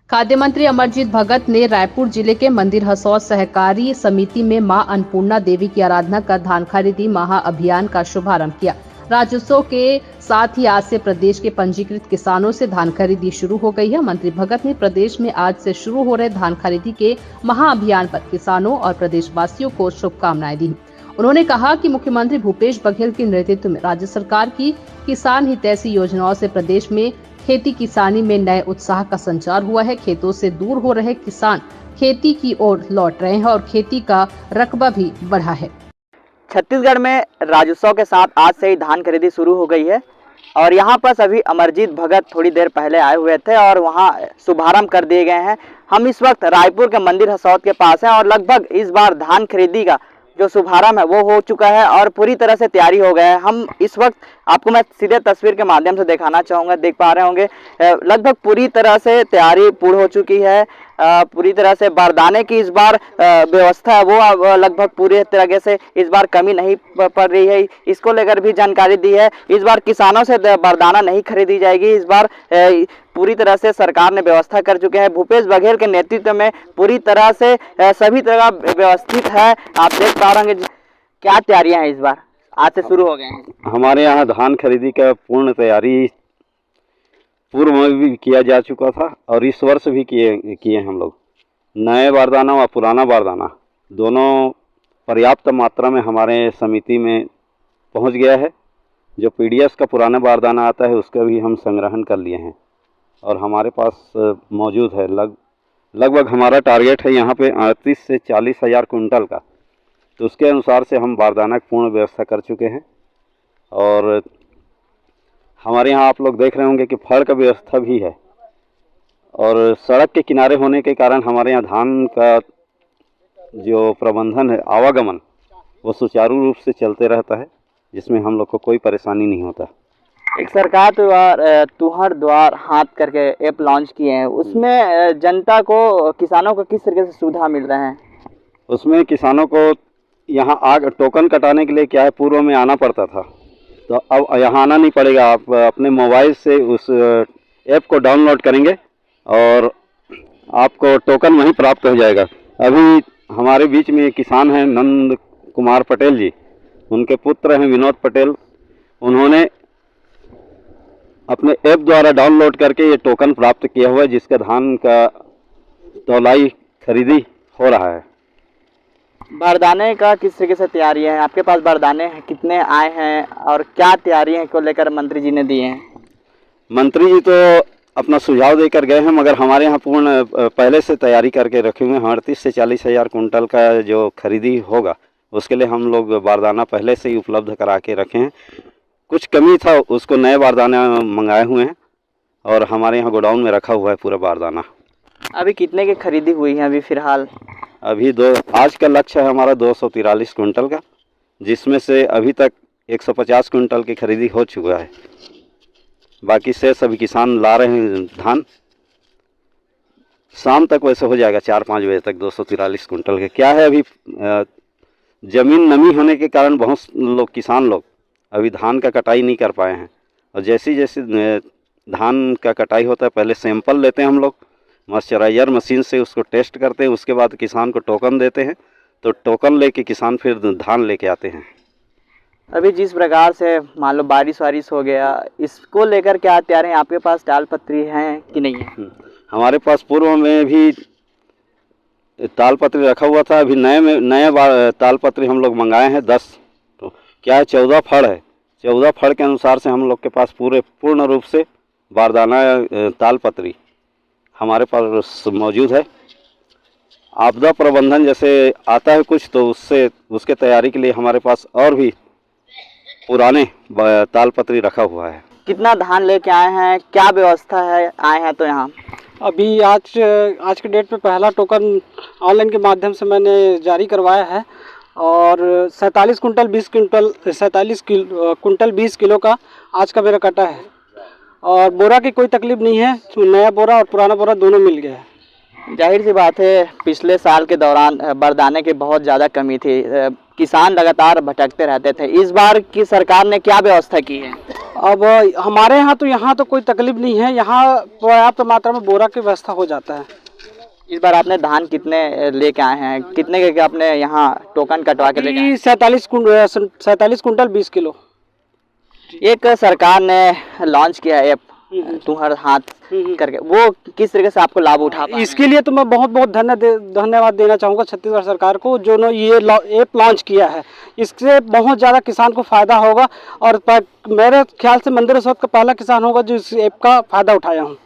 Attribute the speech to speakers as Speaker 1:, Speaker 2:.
Speaker 1: खाद्य मंत्री अमरजीत भगत ने रायपुर जिले के मंदिर हसौद सहकारी समिति में मां अन्नपूर्णा देवी की आराधना कर धान खरीदी महाअभियान का शुभारंभ किया। राज्योत्सव के साथ ही आज से प्रदेश के पंजीकृत किसानों से धान खरीदी शुरू हो गई है। मंत्री भगत ने प्रदेश में आज से शुरू हो रहे धान खरीदी के महाअभियान पर किसानों और प्रदेशवासियों को शुभकामनाएं दी। उन्होंने कहा कि मुख्यमंत्री भूपेश बघेल के नेतृत्व में राज्य सरकार की किसान हितैषी योजनाओं से प्रदेश में खेती किसानी में नए उत्साह का संचार हुआ है। खेतों से दूर हो रहे किसान खेती की ओर लौट रहे हैं और खेती का रकबा भी बढ़ा है।
Speaker 2: छत्तीसगढ़ में राज्योत्सव के साथ आज से ही धान खरीदी शुरू हो गई है और यहाँ पर सभी अमरजीत भगत थोड़ी देर पहले आए हुए थे और वहाँ शुभारंभ कर दिए गए हैं। हम इस वक्त रायपुर के मंदिर हसौद के पास हैं और लगभग इस बार धान खरीदी का जो शुभारंभ है वो हो चुका है और पूरी तरह से तैयारी हो गया है। हम इस वक्त आपको मैं सीधे तस्वीर के माध्यम से दिखाना चाहूँगा, देख पा रहे होंगे लगभग पूरी तरह से तैयारी पूर्ण हो चुकी है। पूरी तरह से बारदाने की इस बार व्यवस्था है वो लगभग पूरी तरह से इस बार कमी नहीं पड़ रही है। इसको लेकर भी जानकारी दी है। इस बार किसानों से बारदाना नहीं खरीदी जाएगी। इस बार पूरी तरह से सरकार ने व्यवस्था कर चुके हैं। भूपेश बघेल के नेतृत्व में पूरी तरह से सभी तरह व्यवस्थित है। आप देख पा रहे हैं क्या तैयारियां हैं इस बार आज से शुरू हो गए हैं।
Speaker 3: हमारे यहाँ धान खरीदी का पूर्ण तैयारी पूर्व में भी किया जा चुका था और इस वर्ष भी किए हम लोग। नए बारदाना व पुराना बारदाना दोनों पर्याप्त मात्रा में हमारे समिति में पहुंच गया है। जो पीडीएस का पुराना बारदाना आता है उसका भी हम संग्रहण कर लिए हैं और हमारे पास मौजूद है। लगभग हमारा टारगेट है यहाँ पे 38 से 40 हज़ार कुंटल का, तो उसके अनुसार से हम बारदाना की पूर्ण व्यवस्था कर चुके हैं। और हमारे यहाँ आप लोग देख रहे होंगे कि फड़ का व्यवस्था भी है और सड़क के किनारे होने के कारण हमारे यहाँ धान का जो प्रबंधन है आवागमन वो सुचारू रूप से चलते रहता है, जिसमें हम लोग को कोई परेशानी नहीं होता।
Speaker 2: एक सरकार तुहर द्वार हाथ करके ऐप लॉन्च किए हैं, उसमें जनता को किसानों को किस तरीके से सुविधा मिल रहे हैं?
Speaker 3: उसमें किसानों को यहाँ टोकन कटाने के लिए क्या है, पूर्व में आना पड़ता था, तो अब यहाँ आना नहीं पड़ेगा। आप अपने मोबाइल से उस ऐप को डाउनलोड करेंगे और आपको टोकन वहीं प्राप्त हो जाएगा। अभी हमारे बीच में किसान हैं नंद कुमार पटेल जी, उनके पुत्र हैं विनोद पटेल। उन्होंने अपने ऐप द्वारा डाउनलोड करके ये टोकन प्राप्त किया हुआ है, जिसका धान का तौलाई खरीदी हो रहा है।
Speaker 2: बारदाने का किस तरीके से तैयारी है? आपके पास बारदाने हैं, कितने आए हैं और क्या तैयारियां को लेकर मंत्री जी ने दिए हैं?
Speaker 3: मंत्री जी तो अपना सुझाव देकर गए हैं, मगर हमारे यहाँ पूर्ण पहले से तैयारी करके रखे हुए हैं। 38 से 40 हज़ार कुंटल का जो खरीदी होगा उसके लिए हम लोग बारदाना पहले से ही उपलब्ध करा के रखे हैं। कुछ कमी था उसको नए बारदाना मंगाए हुए हैं और हमारे यहाँ गोडाउन में रखा हुआ है पूरा बारदाना।
Speaker 2: अभी कितने की खरीदी हुई है अभी फिलहाल?
Speaker 3: अभी आज का लक्ष्य है हमारा 243 कुंटल का, जिसमें से अभी तक 150 कुंटल की खरीदी हो चुका है। बाकी से सभी किसान ला रहे हैं धान। शाम तक वैसे हो जाएगा 4-5 बजे तक 243 कुंटल के। क्या है, अभी ज़मीन नमी होने के कारण बहुत लोग किसान लोग अभी धान का कटाई नहीं कर पाए हैं और जैसी धान का कटाई होता है पहले सैंपल लेते हैं हम लोग मॉइस्चराइजर मशीन से, उसको टेस्ट करते हैं, उसके बाद किसान को टोकन देते हैं, तो टोकन लेके किसान फिर धान लेके आते हैं।
Speaker 2: अभी जिस प्रकार से मान लो बारिश हो गया, इसको लेकर क्या तैयार हैं? आपके पास तालपत्री हैं कि नहीं है?
Speaker 3: हमारे पास पूर्व में भी तालपत्री रखा हुआ था। अभी नए तालपत्री हम लोग मंगाए हैं 10, तो क्या है 14 फड़ है। 14 फड़ के अनुसार से हम लोग के पास पूर्ण रूप से बारदाना तालपत्री हमारे पास मौजूद है। आपदा प्रबंधन जैसे आता है कुछ, तो उसके तैयारी के लिए हमारे पास और भी पुराने तालपत्री रखा हुआ है।
Speaker 2: कितना धान लेके आए हैं, क्या व्यवस्था है आए हैं तो यहाँ?
Speaker 4: अभी आज के डेट पे पहला टोकन ऑनलाइन के माध्यम से मैंने जारी करवाया है और 47 कुंटल 20 किलो का आज का मेरा कटा है और बोरा की कोई तकलीफ नहीं है। नया बोरा और पुराना बोरा दोनों मिल गया है।
Speaker 2: जाहिर सी बात है पिछले साल के दौरान बारदाने की बहुत ज़्यादा कमी थी, किसान लगातार भटकते रहते थे। इस बार की सरकार ने क्या व्यवस्था की है?
Speaker 4: अब हमारे यहाँ तो कोई तकलीफ नहीं है, यहाँ पर्याप्त मात्रा में बोरा की व्यवस्था हो जाता है।
Speaker 2: इस बार आपने धान कितने लेके आए हैं, कितने के आपने यहाँ टोकन कटवा के लेके आए?
Speaker 4: 47 कुंटल 20 किलो।
Speaker 2: एक सरकार ने लॉन्च किया है ऐप तुम्हारा हाथ करके, वो किस तरीके से आपको लाभ उठा पाए?
Speaker 4: इसके लिए तो मैं बहुत बहुत धन्यवाद देना चाहूँगा छत्तीसगढ़ सरकार को, जो ये ऐप लॉन्च किया है। इससे बहुत ज़्यादा किसान को फ़ायदा होगा और मेरे ख्याल से मंदिर रसोद का पहला किसान होगा जो इस ऐप का फ़ायदा उठाया हूँ।